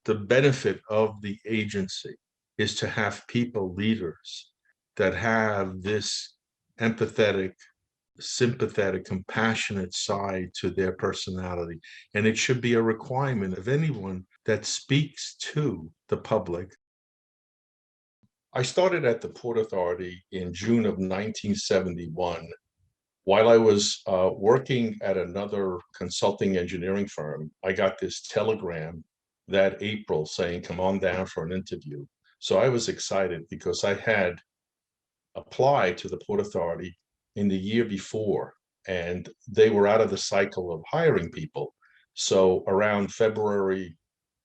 the benefit of the agency is to have people, leaders, that have this empathetic, sympathetic, compassionate side to their personality. And it should be a requirement of anyone that speaks to the public. I started at the Port Authority in June of 1971. While I was working at another consulting engineering firm, I got this telegram that April saying, come on down for an interview. So I was excited because I had applied to the Port Authority in the year before, and they were out of the cycle of hiring people. So around February,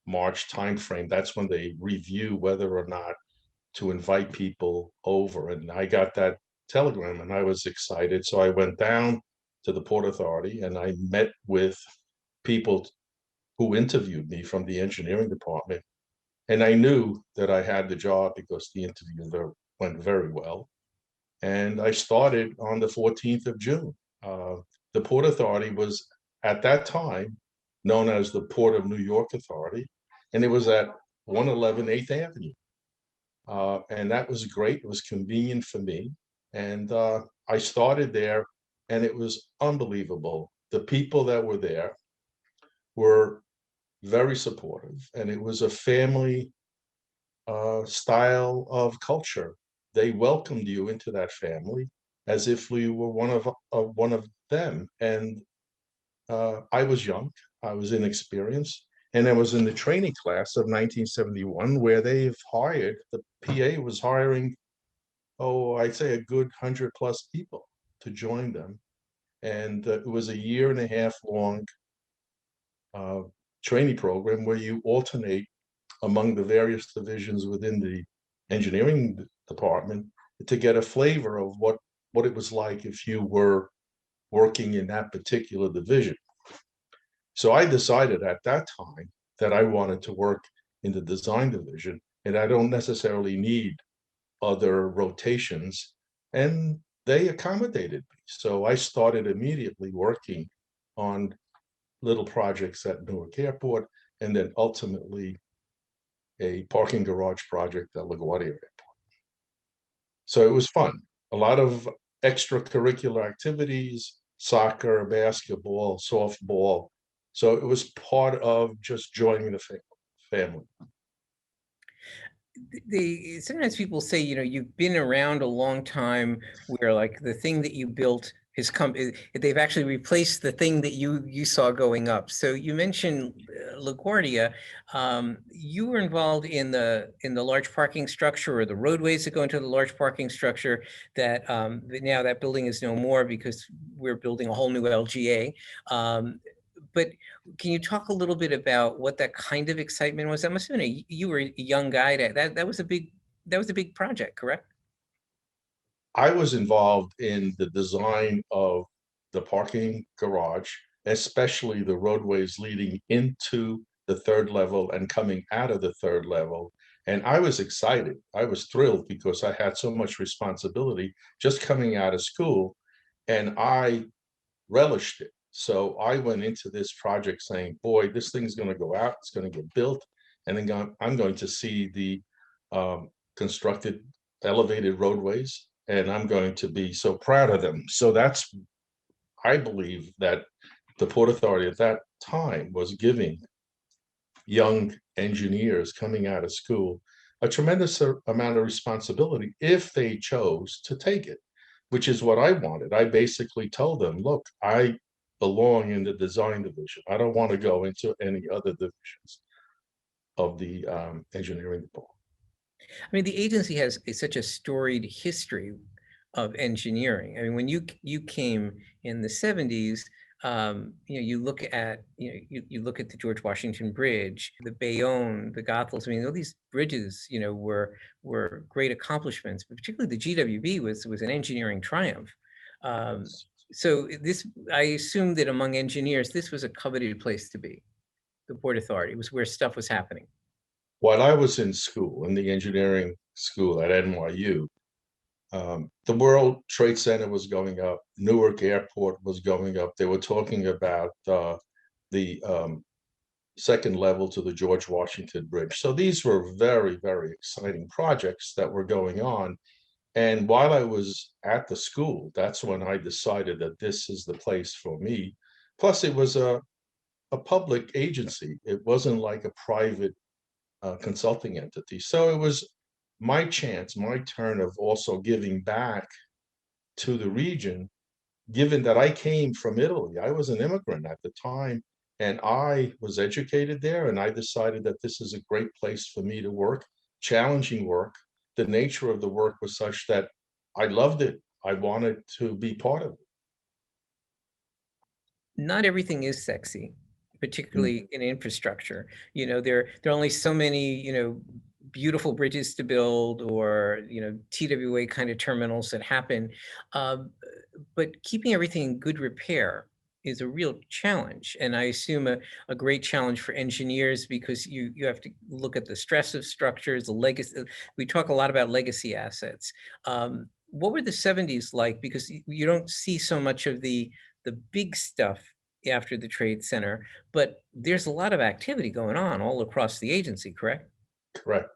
March timeframe, that's when they review whether or not to invite people over. And I got that telegram and I was excited. So I went down to the Port Authority and I met with people who interviewed me from the engineering department. And I knew that I had the job because the interview went very well. And I started on the 14th of June. The Port Authority was at that time known as the Port of New York Authority, and it was at 111 8th Avenue. And that was great. It was convenient for me. And I started there, and it was unbelievable. The people that were there were very supportive, and it was a family style of culture. They welcomed you into that family as if you were one of them. And I was young, I was inexperienced, and I was in the training class of 1971, where they've hired, the PA was hiring, oh, I'd say a good 100+ people to join them. And it was a year and a half long uh, training program where you alternate among the various divisions within the engineering department to get a flavor of what it was like if you were working in that particular division. So I decided at that time that I wanted to work in the design division, and I don't necessarily need other rotations. And they accommodated me. So I started immediately working on little projects at Newark Airport, and then ultimately a parking garage project at LaGuardia Airport. So it was fun. A lot of extracurricular activities, soccer, basketball, softball. So it was part of just joining the family. Sometimes people say, you've been around a long time where like the thing that you built has come, they've actually replaced the thing that you saw going up. So you mentioned LaGuardia. You were involved in the large parking structure, or the roadways that go into the large parking structure that now that building is no more because we're building a whole new LGA. But can you talk a little bit about what that kind of excitement was? That must have been you were a young guy. That was a big project, correct? I was involved in the design of the parking garage, especially the roadways leading into the third level and coming out of the third level. And I was excited. I was thrilled because I had so much responsibility just coming out of school, and I relished it. So I went into this project saying, boy, this thing's going to go out, it's going to get built, and then I'm going to see the constructed elevated roadways, and I'm going to be so proud of them. So I believe that the Port Authority at that time was giving young engineers coming out of school a tremendous amount of responsibility if they chose to take it, which is what I wanted. I basically told them, look, I belong in the design division. I don't want to go into any other divisions of the engineering department. I mean, the agency has such a storied history of engineering. I mean, when you came in the 70s, you look at you look at the George Washington Bridge, the Bayonne, the Goethals. I mean, all these bridges, were great accomplishments. But particularly the GWB was an engineering triumph. So I assume that among engineers, this was a coveted place to be. The Port Authority was where stuff was happening. While I was in school, in the engineering school at NYU, the World Trade Center was going up, Newark Airport was going up. They were talking about the second level to the George Washington Bridge. So these were very, very exciting projects that were going on. And while I was at the school, that's when I decided that this is the place for me. Plus, it was a public agency. It wasn't like a private consulting entity. So it was my chance, my turn of also giving back to the region, given that I came from Italy. I was an immigrant at the time, and I was educated there, and I decided that this is a great place for me to work, challenging work. The nature of the work was such that I loved it. I wanted to be part of it. Not everything is sexy, Mm. particularly in infrastructure. There are only so many, beautiful bridges to build, or, TWA kind of terminals that happen. Um, but keeping everything in good repair is a real challenge. And I assume a great challenge for engineers, because you have to look at the stress of structures, the legacy. We talk a lot about legacy assets. What were the 70s like? Because you don't see so much of the big stuff after the Trade Center, but there's a lot of activity going on all across the agency, correct? Correct.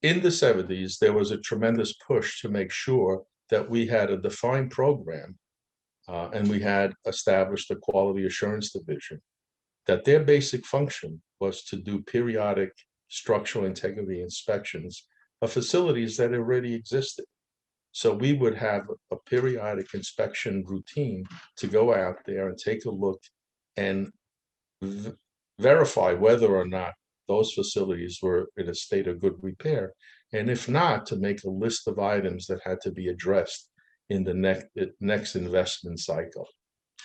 In the 70s, there was a tremendous push to make sure that we had a defined program, and we had established a quality assurance division, that their basic function was to do periodic structural integrity inspections of facilities that already existed. So we would have a periodic inspection routine to go out there and take a look and verify whether or not those facilities were in a state of good repair. And if not, to make a list of items that had to be addressed in the next investment cycle.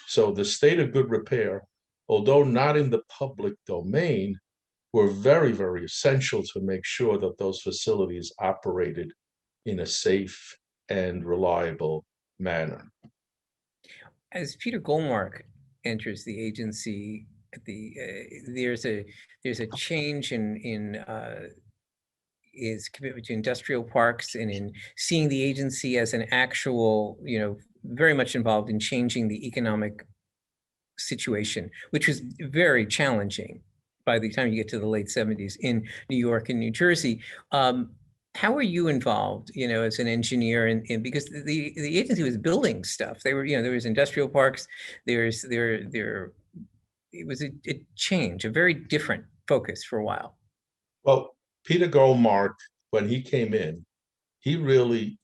So the state of good repair, although not in the public domain, were very, very essential to make sure that those facilities operated in a safe and reliable manner. As Peter Goldmark enters the agency, there's a change in his commitment to industrial parks, and in seeing the agency as an actual, very much involved in changing the economic situation, which was very challenging by the time you get to the late 70s in New York and New Jersey. How are you involved, as an engineer? And because the agency was building stuff, there was industrial parks, there it was a change, a very different focus for a while. Well, Peter Goldmark, when he came in, he really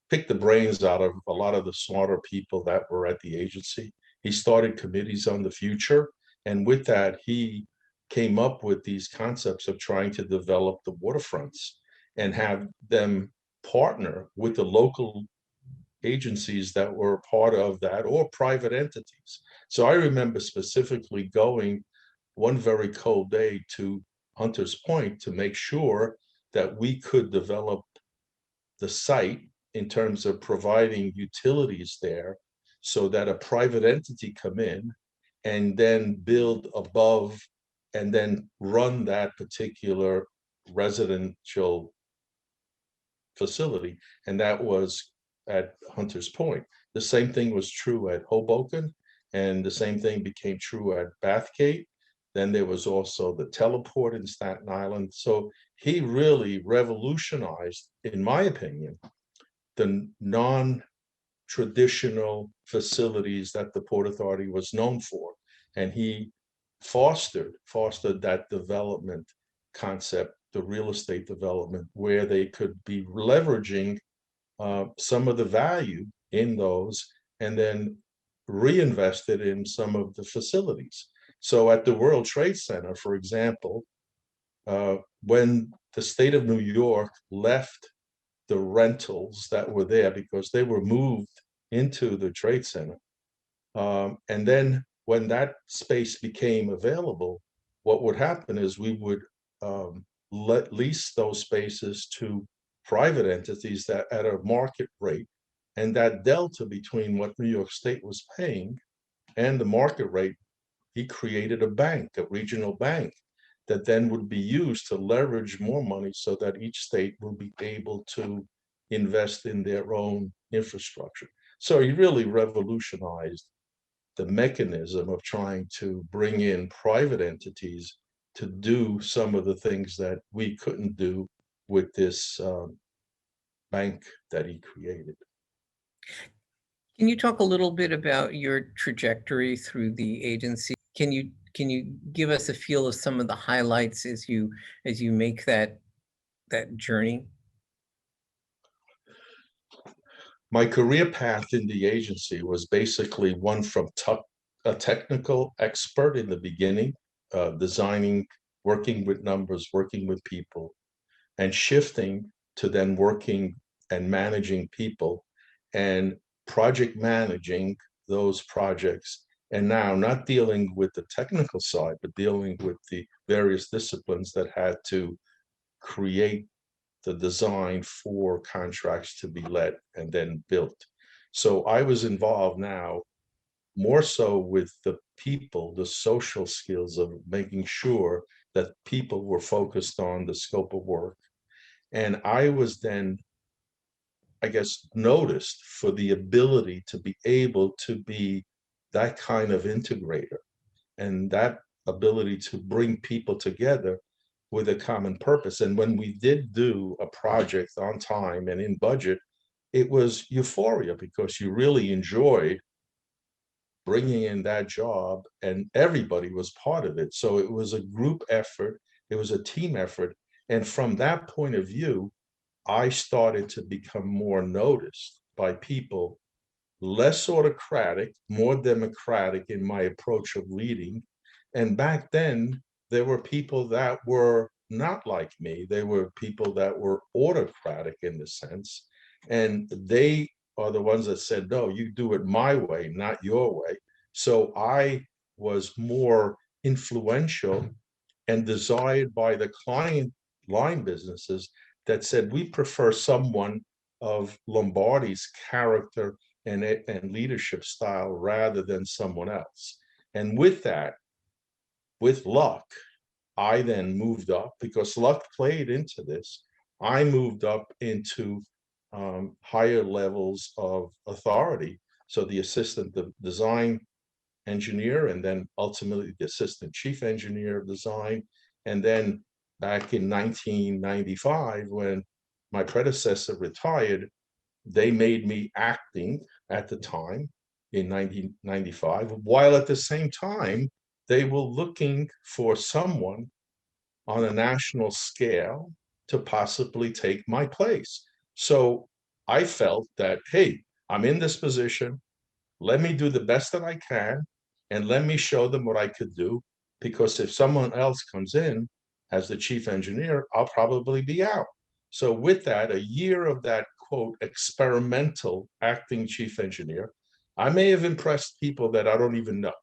picked the brains out of a lot of the smarter people that were at the agency. He started committees on the future. And with that, he came up with these concepts of trying to develop the waterfronts and have them partner with the local agencies that were part of that, or private entities. So I remember specifically going one very cold day to Hunter's Point to make sure that we could develop the site in terms of providing utilities there, so that a private entity come in and then build above and then run that particular residential facility. And that was at Hunter's Point. The same thing was true at Hoboken, and the same thing became true at Bathgate. Then there was also the teleport in Staten Island. So he really revolutionized, in my opinion, the non-traditional facilities that the Port Authority was known for. And he fostered that development concept, the real estate development, where they could be leveraging some of the value in those and then reinvested in some of the facilities. So at the World Trade Center, for example, when the state of New York left the rentals that were there because they were moved into the Trade Center, and then when that space became available, what would happen is we would lease those spaces to private entities that at a market rate, and that delta between what New York State was paying and the market rate, he created a bank, a regional bank, that then would be used to leverage more money so that each state will be able to invest in their own infrastructure. So he really revolutionized the mechanism of trying to bring in private entities to do some of the things that we couldn't do with this bank that he created. Can you talk a little bit about your trajectory through the agency? Can you give us a feel of some of the highlights as you make that journey? My career path in the agency was basically one from a technical expert in the beginning, designing, working with numbers, working with people, and shifting to then working and managing people and project managing those projects. And now not dealing with the technical side, but dealing with the various disciplines that had to create the design for contracts to be let and then built. So I was involved now more so with the people, the social skills of making sure that people were focused on the scope of work. And I was then, I guess, noticed for the ability to be able to be that kind of integrator and that ability to bring people together with a common purpose. And when we did do a project on time and in budget, it was euphoria because you really enjoyed bringing in that job and everybody was part of it. So it was a group effort, it was a team effort. And from that point of view, I started to become more noticed by people, less autocratic, more democratic in my approach of leading. And back then, there were people that were not like me. They were people that were autocratic in the sense, and they are the ones that said, no, you do it my way, not your way. So I was more influential and desired by the client line businesses that said, we prefer someone of Lombardi's character and leadership style rather than someone else. And with that, with luck, I then moved up because luck played into this. I moved up into higher levels of authority. So the assistant design engineer, and then ultimately the assistant chief engineer of design. And then back in 1995, when my predecessor retired, they made me acting at the time in 1995, while at the same time, they were looking for someone on a national scale to possibly take my place. So I felt that, hey, I'm in this position. Let me do the best that I can and let me show them what I could do. Because if someone else comes in as the chief engineer, I'll probably be out. So with that, a year of that quote experimental acting chief engineer, I may have impressed people that I don't even know.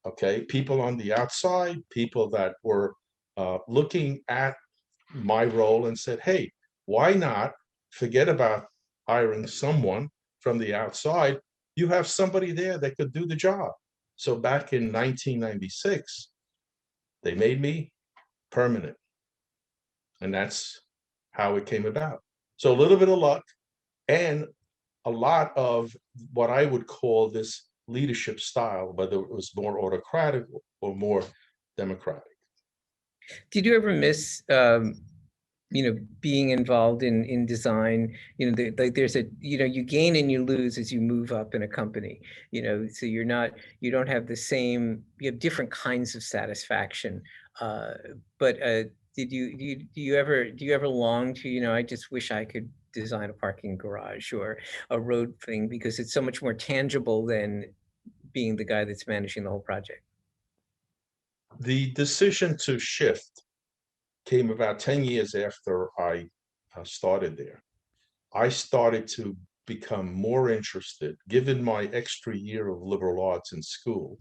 Okay, people on the outside, people that were looking at my role and said, hey, why not forget about hiring someone from the outside? You have somebody there that could do the job. So back in 1996, they made me permanent. And that's how it came about. So a little bit of luck and a lot of what I would call this leadership style, whether it was more autocratic or more democratic. Did you ever miss being involved in design? Like there's you gain and you lose as you move up in a company, so you don't have the same, you have different kinds of satisfaction. But do you ever long to, I just wish I could design a parking garage or a road thing, because it's so much more tangible than being the guy that's managing the whole project? The decision to shift came about 10 years after I started there. I started to become more interested, given my extra year of liberal arts in school.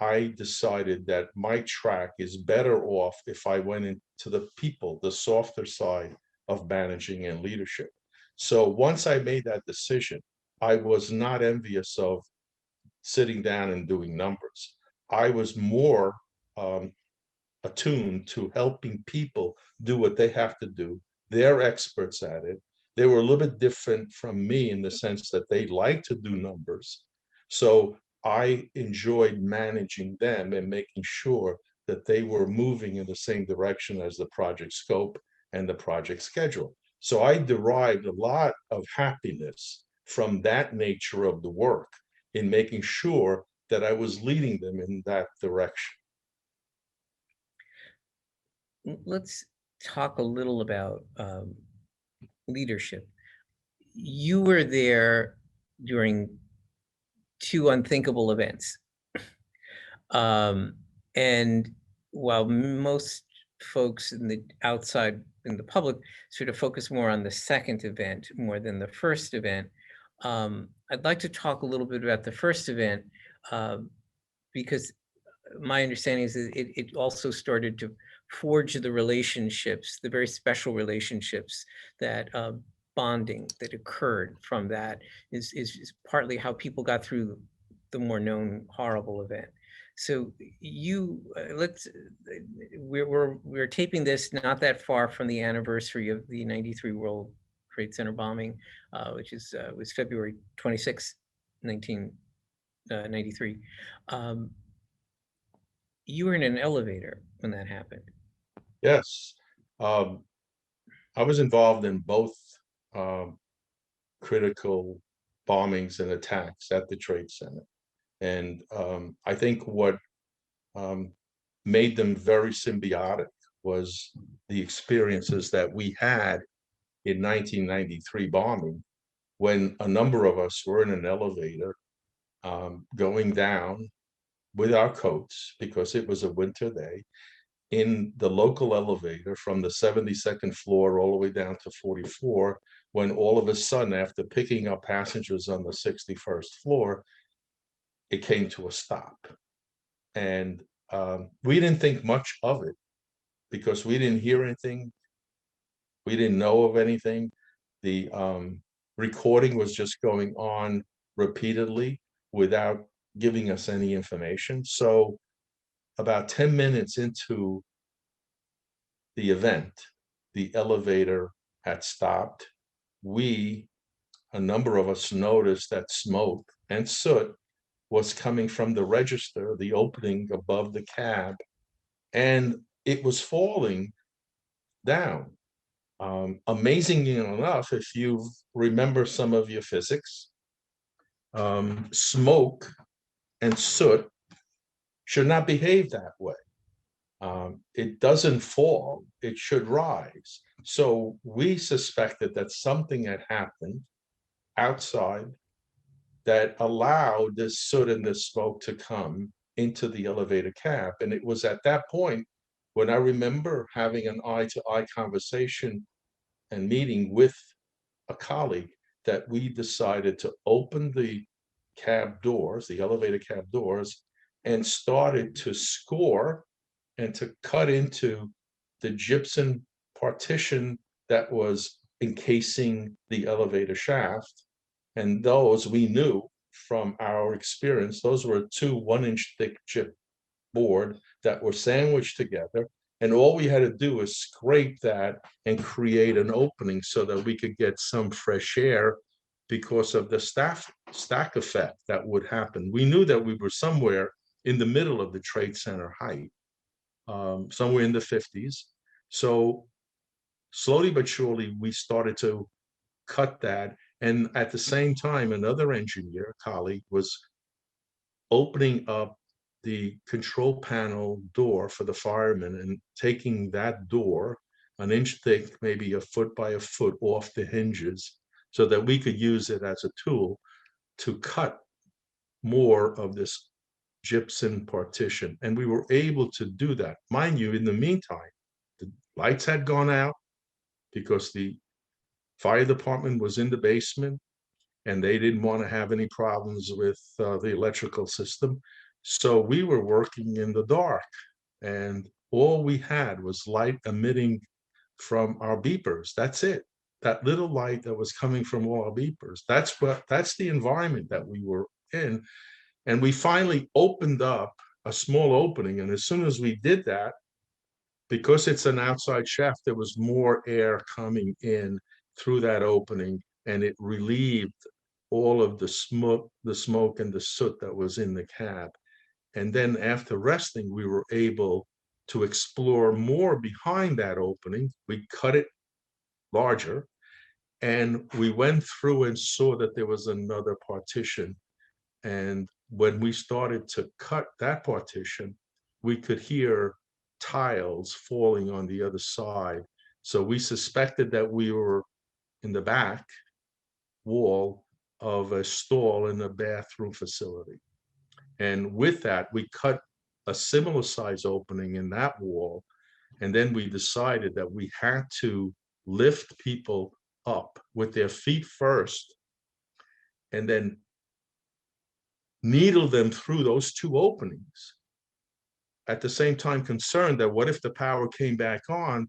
I decided that my track is better off if I went into the people, the softer side of managing and leadership. So once I made that decision, I was not envious of sitting down and doing numbers. I was more attuned to helping people do what they have to do. They're experts at it. They were a little bit different from me in the sense that they like to do numbers, So I enjoyed managing them and making sure that they were moving in the same direction as the project scope and the project schedule. So I derived a lot of happiness from that nature of the work in making sure that I was leading them in that direction. Let's talk a little about leadership. You were there during two unthinkable events. And while most folks in the outside, in the public, sort of focus more on the second event more than the first event, I'd like to talk a little bit about the first event, because my understanding is that it also started to forge the relationships, the very special relationships that bonding that occurred from that is partly how people got through the more known horrible event. So you we're taping this not that far from the anniversary of the '93 World Trade Center bombing, which was February 26, 1993. You were in an elevator when that happened. Yes, um, I was involved in both um, critical bombings and attacks at the Trade Center. And I think what um, made them very symbiotic was the experiences that we had in 1993 bombing, when a number of us were in an elevator going down with our coats because it was a winter day in the local elevator from the 72nd floor all the way down to 44, when all of a sudden, after picking up passengers on the 61st floor, it came to a stop. And we didn't think much of it because we didn't hear anything. We didn't know of anything. The recording was just going on repeatedly without giving us any information. So about 10 minutes into the event, the elevator had stopped. We, a number of us, noticed that smoke and soot was coming from the register, the opening above the cab, and it was falling down. Amazingly enough, if you remember some of your physics, smoke and soot should not behave that way. It doesn't fall, it should rise. So we suspected that something had happened outside that allowed this soot and this smoke to come into the elevator cab. And it was at that point when I remember having an eye-to-eye conversation and meeting with a colleague that we decided to open the cab doors, the elevator cab doors, and started to score and to cut into the gypsum partition that was encasing the elevator shaft. And those we knew from our experience, those were two 1-inch thick chip board that were sandwiched together. And all we had to do was scrape that and create an opening so that we could get some fresh air because of the stack effect that would happen. We knew that we were somewhere in the middle of the Trade Center height, somewhere in the 50s. So slowly but surely, we started to cut that. And at the same time, another engineer colleague was opening up the control panel door for the firemen and taking that door, an inch thick, maybe a foot by a foot, off the hinges so that we could use it as a tool to cut more of this gypsum partition. And we were able to do that. Mind you, in the meantime, the lights had gone out because the fire department was in the basement and they didn't want to have any problems with the electrical system. So we were working in the dark, and all we had was light emitting from our beepers. That's it. That little light that was coming from all our beepers. That's the environment that we were in. And we finally opened up a small opening. And as soon as we did that, because it's an outside shaft, there was more air coming in through that opening, and it relieved all of the smoke and the soot that was in the cab. And then after resting, we were able to explore more behind that opening. We cut it larger, and we went through and saw that there was another partition. And when we started to cut that partition, we could hear tiles falling on the other side. So we suspected that we were in the back wall of a stall in a bathroom facility. And with that, we cut a similar size opening in that wall. And then we decided that we had to lift people up with their feet first and then needle them through those two openings. At the same time, concerned that what if the power came back on?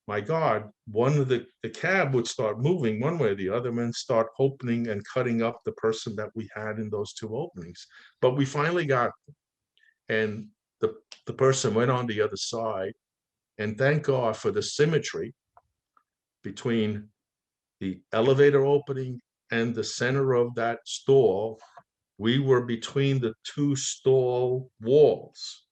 My God, one of the cab would start moving one way or the other and start opening and cutting up the person that we had in those two openings. But we finally got them. And the person went on the other side. And thank God for the symmetry between the elevator opening and the center of that stall. We were between the two stall walls.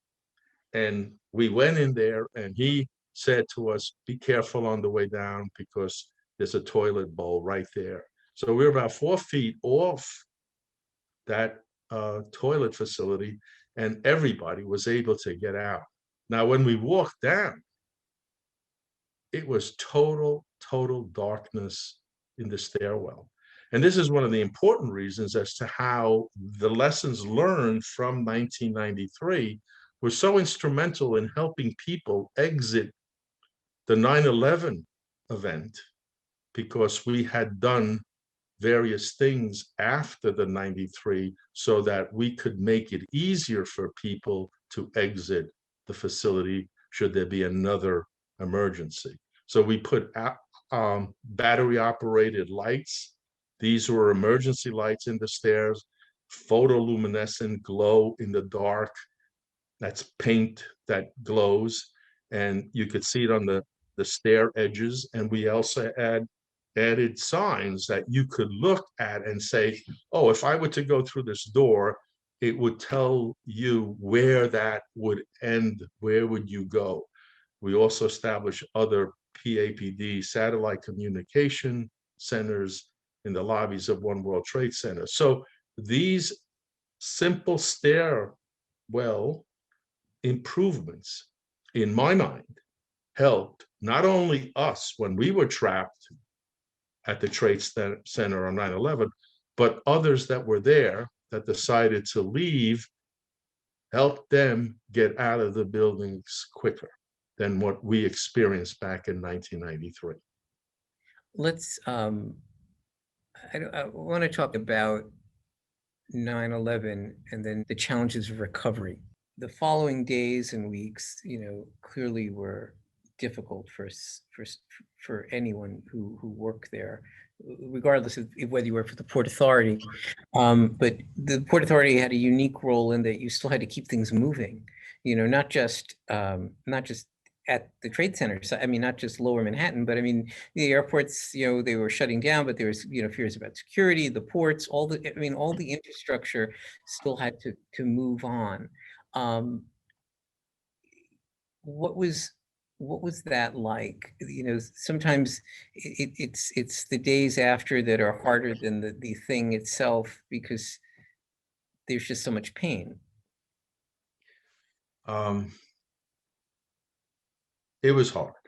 And we went in there and he said to us, be careful on the way down because there's a toilet bowl right there. So we were about 4 feet off that toilet facility and everybody was able to get out. Now, when we walked down, it was total darkness in the stairwell. And this is one of the important reasons as to how the lessons learned from 1993 were so instrumental in helping people exit the 9/11 event, because we had done various things after the 93 so that we could make it easier for people to exit the facility should there be another emergency. So we put battery operated lights. These were emergency lights in the stairs, photoluminescent glow in the dark. That's paint that glows, and you could see it on the stair edges. And we also added signs that you could look at and say, oh, if I were to go through this door, it would tell you where that would end, where would you go. We also established other PAPD satellite communication centers in the lobbies of One World Trade Center. So these simple stairwell improvements, in my mind, helped not only us when we were trapped at the Trade Center on 9/11, but others that were there that decided to leave, helped them get out of the buildings quicker than what we experienced back in 1993. Let's, I want to talk about 9/11 and then the challenges of recovery. The following days and weeks, clearly were difficult for anyone who worked there, regardless of whether you work for the Port Authority. But the Port Authority had a unique role in that you still had to keep things moving, not just at the trade centers. I mean, not just Lower Manhattan, but I mean, the airports, they were shutting down, but there was, fears about security, the ports, all the infrastructure still had to move on. What was that like? Sometimes it's the days after that are harder than the thing itself, because there's just so much pain. It was hard.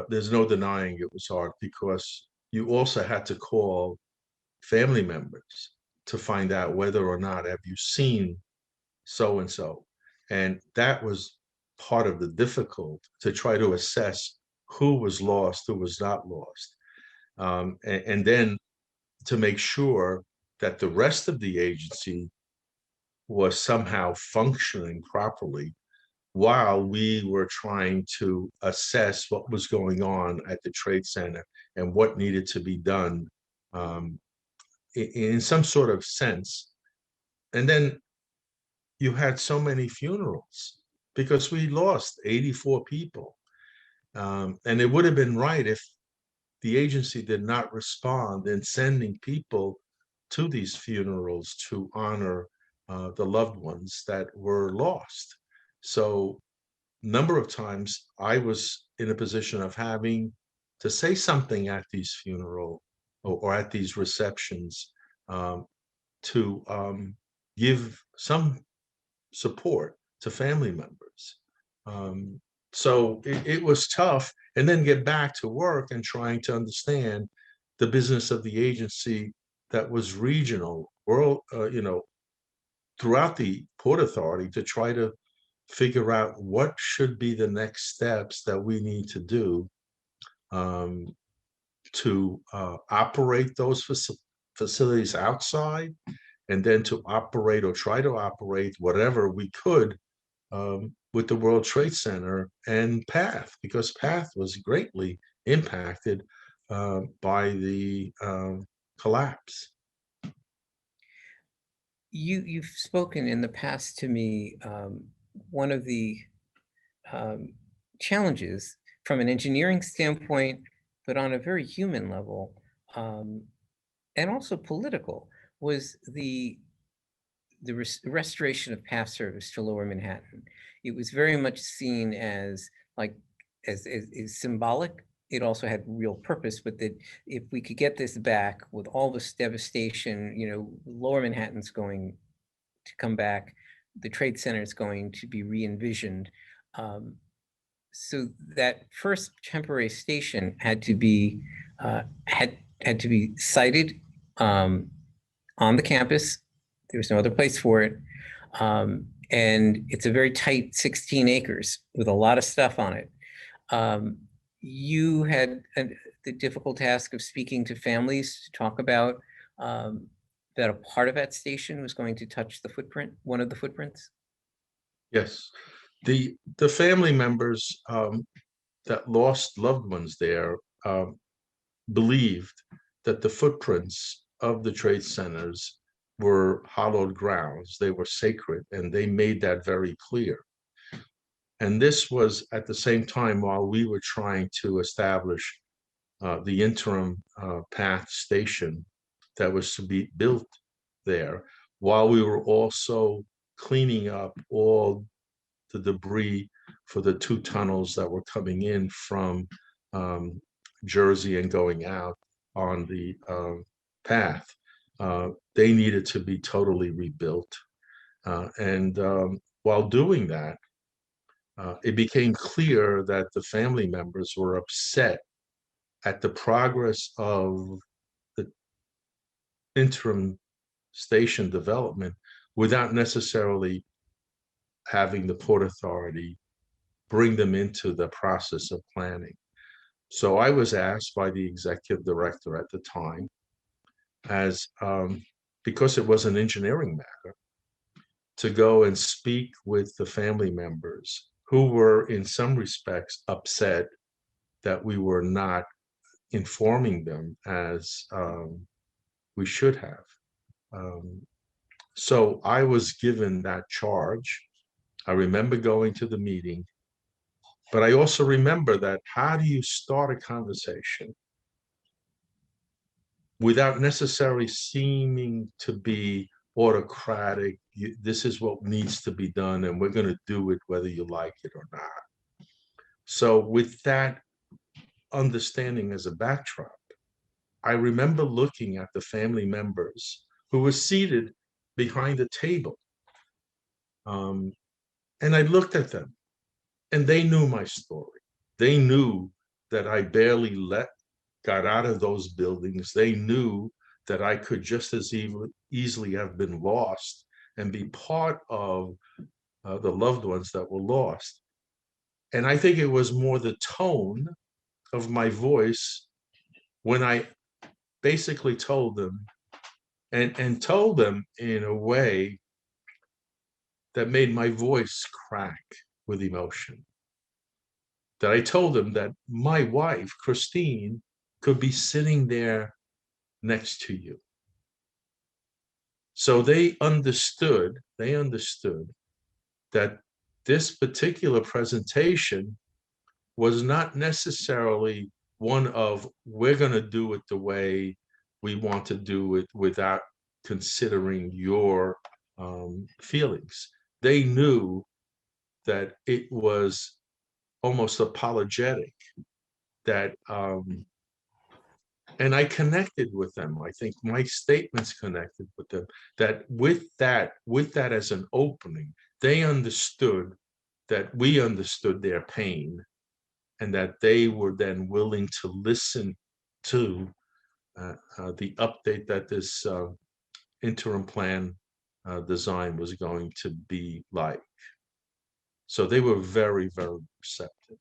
There's no denying it was hard, because you also had to call family members to find out whether or not have you seen so and so. And that was part of the difficult, to try to assess who was lost, who was not lost. And then to make sure that the rest of the agency was somehow functioning properly while we were trying to assess what was going on at the Trade Center and what needed to be done in some sort of sense. And then you had so many funerals because we lost 84 people. And it would have been right if the agency did not respond in sending people to these funerals to honor the loved ones that were lost. So, number of times I was in a position of having to say something at these funeral or at these receptions um, to give some support to family members. Um, so it was tough, and then get back to work and trying to understand the business of the agency that was regional, world, throughout the Port Authority to try to figure out what should be the next steps that we need to do um, to operate those facilities outside, and then to operate or try to operate whatever we could with the World Trade Center and PATH, because PATH was greatly impacted by the collapse. You've spoken in the past to me. One of the challenges from an engineering standpoint, but on a very human level, um, and also political, was the restoration of path service to Lower Manhattan. It was very much seen as like as symbolic. It also had real purpose, but that if we could get this back with all this devastation, Lower Manhattan's going to come back, the Trade Center is going to be re-envisioned. Um, so that first temporary station had to be had to be sited on the campus. There was no other place for it. And it's a very tight 16 acres with a lot of stuff on it. You had the difficult task of speaking to families to talk about that a part of that station was going to touch the footprint, one of the footprints. Yes, the family members that lost loved ones there believed that the footprints of the trade centers were hallowed grounds. They were sacred, and they made that very clear. And this was at the same time while we were trying to establish the interim path station that was to be built there, while we were also cleaning up all the debris for the two tunnels that were coming in from Jersey and going out on the path. They needed to be totally rebuilt. And while doing that, it became clear that the family members were upset at the progress of the interim station development without necessarily having the Port Authority bring them into the process of planning. So I was asked by the executive director at the time, as because it was an engineering matter, to go and speak with the family members who were in some respects upset that we were not informing them as we should have. So I was given that charge. I remember going to the meeting, but I also remember that how do you start a conversation without necessarily seeming to be autocratic? This is what needs to be done, and we're going to do it whether you like it or not. So with that understanding as a backdrop, I remember looking at the family members who were seated behind a table. And I looked at them, and they knew my story. They knew that I barely got out of those buildings. They knew that I could just as easily have been lost and be part of the loved ones that were lost. And I think it was more the tone of my voice when I basically told them, and told them in a way that made my voice crack with emotion. That I told them that my wife, Christine, could be sitting there next to you. So they understood that this particular presentation was not necessarily one of we're going to do it the way we want to do it without considering your feelings. They knew that it was almost apologetic, that and I connected with them. I think my statements connected with them, that with that as an opening, they understood that we understood their pain, and that they were then willing to listen to the update that this interim plan design was going to be like. So they were very, very receptive.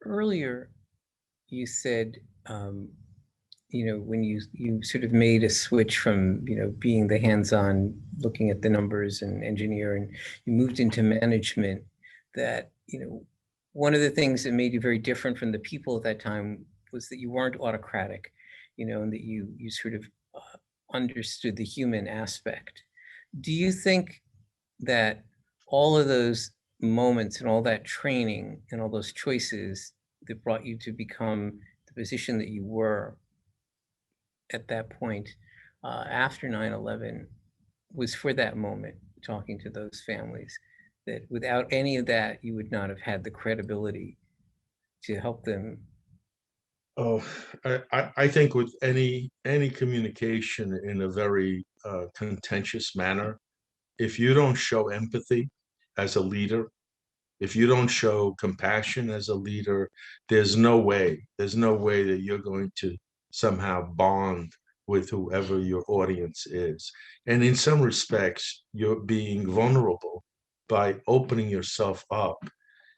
Earlier, you said, when you sort of made a switch from, being the hands-on, looking at the numbers and engineer, and you moved into management, that, one of the things that made you very different from the people at that time was that you weren't autocratic, and that you sort of understood the human aspect. Do you think that all of those moments and all that training and all those choices that brought you to become the position that you were at that point after 9/11 was for that moment, talking to those families, that without any of that, you would not have had the credibility to help them? Oh, I think with any communication in a very contentious manner, if you don't show empathy as a leader, if you don't show compassion as a leader, there's no way that you're going to somehow bond with whoever your audience is. And in some respects, you're being vulnerable by opening yourself up.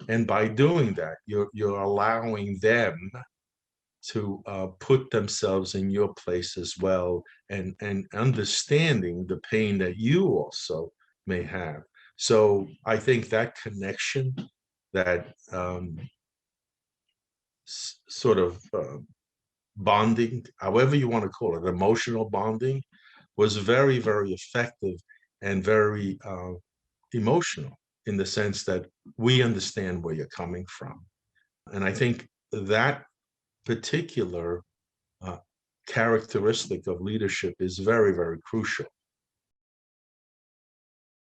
And by doing that, you're allowing them to put themselves in your place as well, and understanding the pain that you also may have. So I think that connection, that sort of bonding, however you want to call it, emotional bonding, was very, very effective and very emotional, in the sense that we understand where you're coming from. And I think that particular characteristic of leadership is very, very crucial.